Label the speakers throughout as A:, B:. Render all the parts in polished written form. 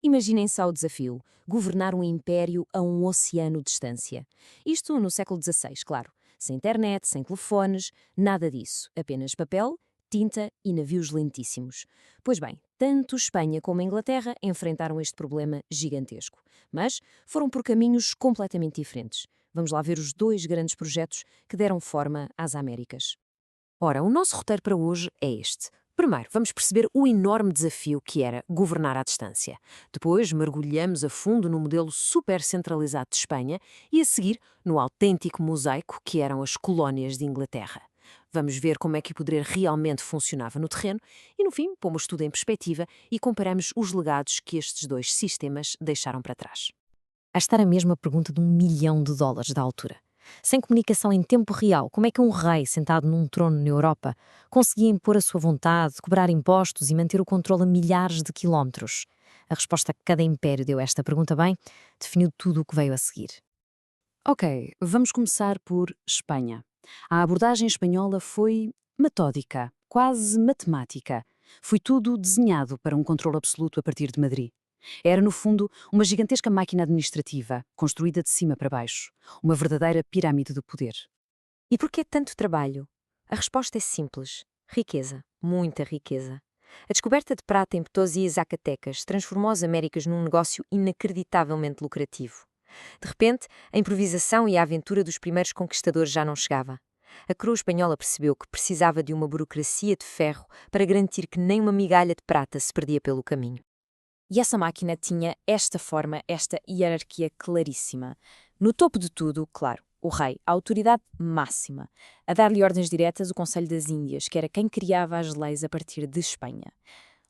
A: Imaginem só o desafio: governar um império a um oceano de distância. Isto no século XVI, claro. Sem internet, sem telefones, nada disso. Apenas papel, tinta e navios lentíssimos. Pois bem, tanto Espanha como a Inglaterra enfrentaram este problema gigantesco. Mas foram por caminhos completamente diferentes. Vamos lá ver os dois grandes projetos que deram forma às Américas. Ora, o nosso roteiro para hoje é este. Primeiro, vamos perceber o enorme desafio que era governar à distância. Depois, mergulhamos a fundo no modelo super centralizado de Espanha e, a seguir, no autêntico mosaico que eram as colónias de Inglaterra. Vamos ver como é que o poder realmente funcionava no terreno e, no fim, pomos tudo em perspectiva e comparamos os legados que estes dois sistemas deixaram para trás. A estar a mesma pergunta de US$ 1 milhão da altura. Sem comunicação em tempo real, como é que um rei sentado num trono na Europa conseguia impor a sua vontade, cobrar impostos e manter o controle a milhares de quilómetros? A resposta que cada império deu a esta pergunta bem definiu tudo o que veio a seguir. Ok, vamos começar por Espanha. A abordagem espanhola foi metódica, quase matemática. Foi tudo desenhado para um controle absoluto a partir de Madrid. Era, no fundo, uma gigantesca máquina administrativa, construída de cima para baixo. Uma verdadeira pirâmide do poder. E por que tanto trabalho? A resposta é simples. Riqueza. Muita riqueza. A descoberta de prata em Potosí e Zacatecas transformou as Américas num negócio inacreditavelmente lucrativo. De repente, a improvisação e a aventura dos primeiros conquistadores já não chegava. A coroa espanhola percebeu que precisava de uma burocracia de ferro para garantir que nem uma migalha de prata se perdia pelo caminho. E essa máquina tinha esta forma, esta hierarquia claríssima. No topo de tudo, claro, o rei, a autoridade máxima. A dar-lhe ordens diretas o Conselho das Índias, que era quem criava as leis a partir de Espanha.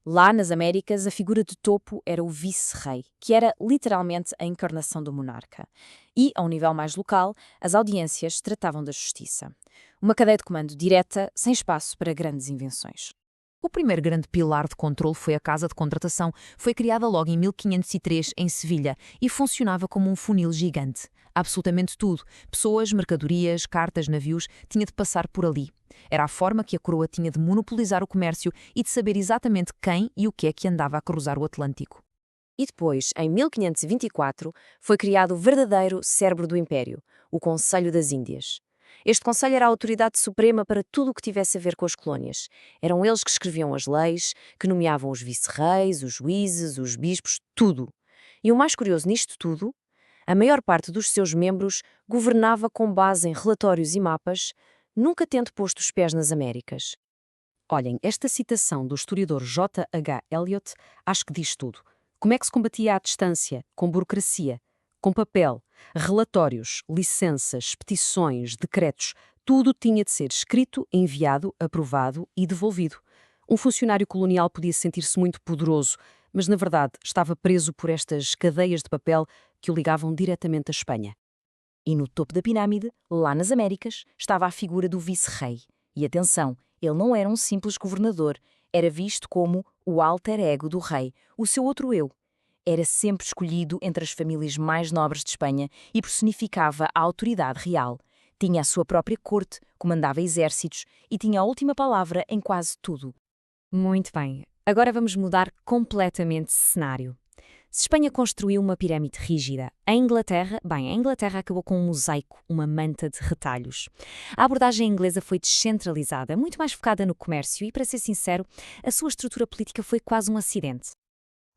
A: Lá, nas Américas, a figura de topo era o vice-rei, que era literalmente a encarnação do monarca. E, a um nível mais local, as audiências tratavam da justiça. Uma cadeia de comando direta, sem espaço para grandes invenções. O primeiro grande pilar de controle foi a Casa de Contratação. Foi criada logo em 1503 em Sevilha e funcionava como um funil gigante. Absolutamente tudo, pessoas, mercadorias, cartas, navios, tinha de passar por ali. Era a forma que a coroa tinha de monopolizar o comércio e de saber exatamente quem e o que é que andava a cruzar o Atlântico. E depois, em 1524, foi criado o verdadeiro cérebro do Império, o Conselho das Índias. Este conselho era a autoridade suprema para tudo o que tivesse a ver com as colónias. Eram eles que escreviam as leis, que nomeavam os vice-reis, os juízes, os bispos, tudo. E o mais curioso nisto tudo, a maior parte dos seus membros governava com base em relatórios e mapas, nunca tendo posto os pés nas Américas. Olhem, esta citação do historiador J. H. Eliot acho que diz tudo. Como é que se combatia à distância, com burocracia, com papel, relatórios, licenças, petições, decretos, tudo tinha de ser escrito, enviado, aprovado e devolvido. Um funcionário colonial podia sentir-se muito poderoso, mas na verdade estava preso por estas cadeias de papel que o ligavam diretamente à Espanha. E no topo da pirâmide, lá nas Américas, estava a figura do vice-rei. E atenção, ele não era um simples governador, era visto como o alter ego do rei, o seu outro eu. Era sempre escolhido entre as famílias mais nobres de Espanha e personificava a autoridade real. Tinha a sua própria corte, comandava exércitos e tinha a última palavra em quase tudo. Muito bem, agora vamos mudar completamente de cenário. Se Espanha construiu uma pirâmide rígida, a Inglaterra acabou com um mosaico, uma manta de retalhos. A abordagem inglesa foi descentralizada, muito mais focada no comércio e, para ser sincero, a sua estrutura política foi quase um acidente.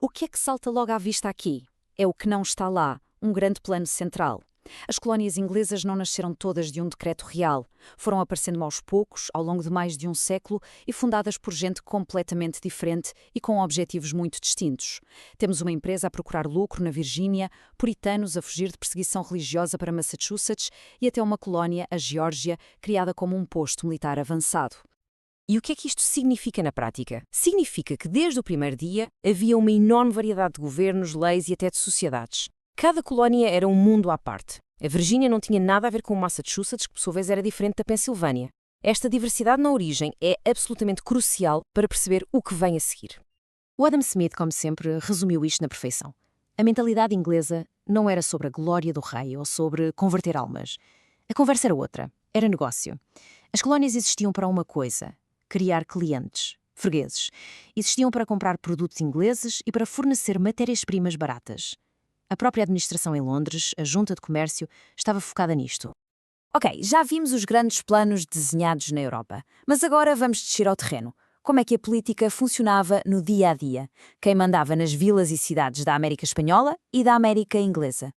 A: O que é que salta logo à vista aqui? É o que não está lá, um grande plano central. As colónias inglesas não nasceram todas de um decreto real. Foram aparecendo aos poucos, ao longo de mais de um século, e fundadas por gente completamente diferente e com objetivos muito distintos. Temos uma empresa a procurar lucro na Virgínia, puritanos a fugir de perseguição religiosa para Massachusetts e até uma colónia, a Geórgia, criada como um posto militar avançado. E o que é que isto significa na prática? Significa que desde o primeiro dia havia uma enorme variedade de governos, leis e até de sociedades. Cada colónia era um mundo à parte. A Virgínia não tinha nada a ver com o Massachusetts, que por sua vez era diferente da Pensilvânia. Esta diversidade na origem é absolutamente crucial para perceber o que vem a seguir. O Adam Smith, como sempre, resumiu isto na perfeição. A mentalidade inglesa não era sobre a glória do rei ou sobre converter almas. A conversa era outra. Era negócio. As colónias existiam para uma coisa: criar clientes. fregueses. Existiam para comprar produtos ingleses e para fornecer matérias-primas baratas. A própria administração em Londres, a Junta de Comércio, estava focada nisto. Ok, já vimos os grandes planos desenhados na Europa, mas agora vamos descer ao terreno. Como é que a política funcionava no dia a dia? Quem mandava nas vilas e cidades da América Espanhola e da América Inglesa?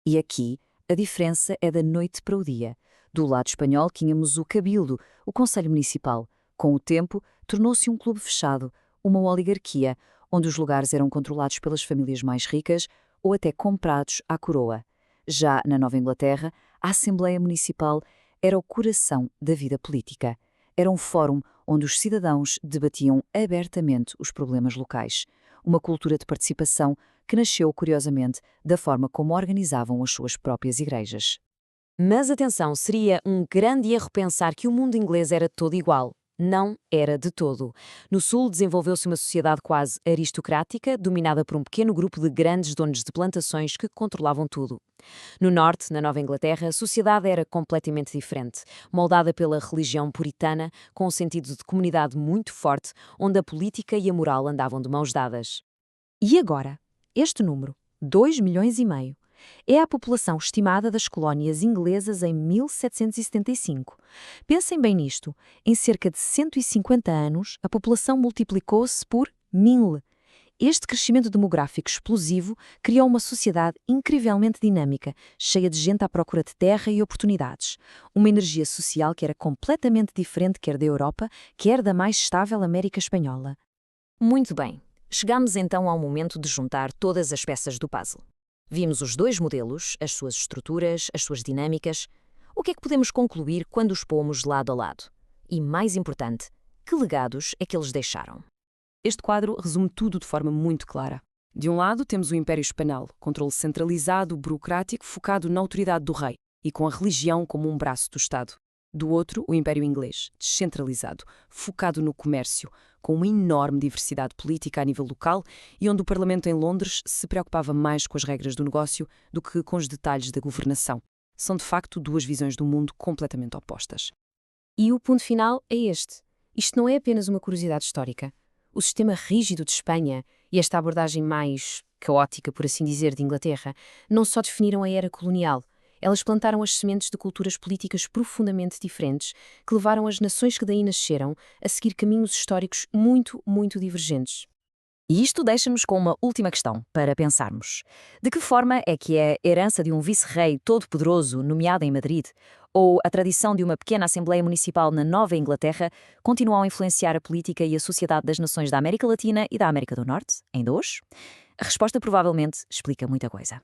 A: E aqui, a diferença é da noite para o dia. Do lado espanhol tínhamos o Cabildo, o Conselho Municipal. Com o tempo, tornou-se um clube fechado, uma oligarquia, onde os lugares eram controlados pelas famílias mais ricas ou até comprados à coroa. Já na Nova Inglaterra, a Assembleia Municipal era o coração da vida política. Era um fórum onde os cidadãos debatiam abertamente os problemas locais. Uma cultura de participação que nasceu, curiosamente, da forma como organizavam as suas próprias igrejas. Mas atenção, seria um grande erro pensar que o mundo inglês era todo igual. Não era de todo. No Sul desenvolveu-se uma sociedade quase aristocrática, dominada por um pequeno grupo de grandes donos de plantações que controlavam tudo. No Norte, na Nova Inglaterra, a sociedade era completamente diferente, moldada pela religião puritana, com um sentido de comunidade muito forte, onde a política e a moral andavam de mãos dadas. E agora, este número, 2,5 milhões, é a população estimada das colónias inglesas em 1775. Pensem bem nisto. Em cerca de 150 anos, a população multiplicou-se por 1000. Este crescimento demográfico explosivo criou uma sociedade incrivelmente dinâmica, cheia de gente à procura de terra e oportunidades. Uma energia social que era completamente diferente quer da Europa, quer da mais estável América Espanhola. Muito bem. Chegamos então ao momento de juntar todas as peças do puzzle. Vimos os dois modelos, as suas estruturas, as suas dinâmicas. O que é que podemos concluir quando os pomos lado a lado? E, mais importante, que legados é que eles deixaram?
B: Este quadro resume tudo de forma muito clara. De um lado, temos o Império Espanhol, controle centralizado, burocrático, focado na autoridade do rei e com a religião como um braço do Estado. Do outro, o Império Inglês, descentralizado, focado no comércio, com uma enorme diversidade política a nível local e onde o Parlamento em Londres se preocupava mais com as regras do negócio do que com os detalhes da governação. São, de facto, duas visões do mundo completamente opostas.
A: E o ponto final é este. Isto não é apenas uma curiosidade histórica. O sistema rígido de Espanha e esta abordagem mais caótica, por assim dizer, de Inglaterra, não só definiram a era colonial. Elas plantaram as sementes de culturas políticas profundamente diferentes que levaram as nações que daí nasceram a seguir caminhos históricos muito, muito divergentes. E isto deixa-nos com uma última questão para pensarmos. De que forma é que a herança de um vice-rei todo-poderoso nomeado em Madrid ou a tradição de uma pequena Assembleia Municipal na Nova Inglaterra continuam a influenciar a política e a sociedade das nações da América Latina e da América do Norte, ainda hoje? A resposta provavelmente explica muita coisa.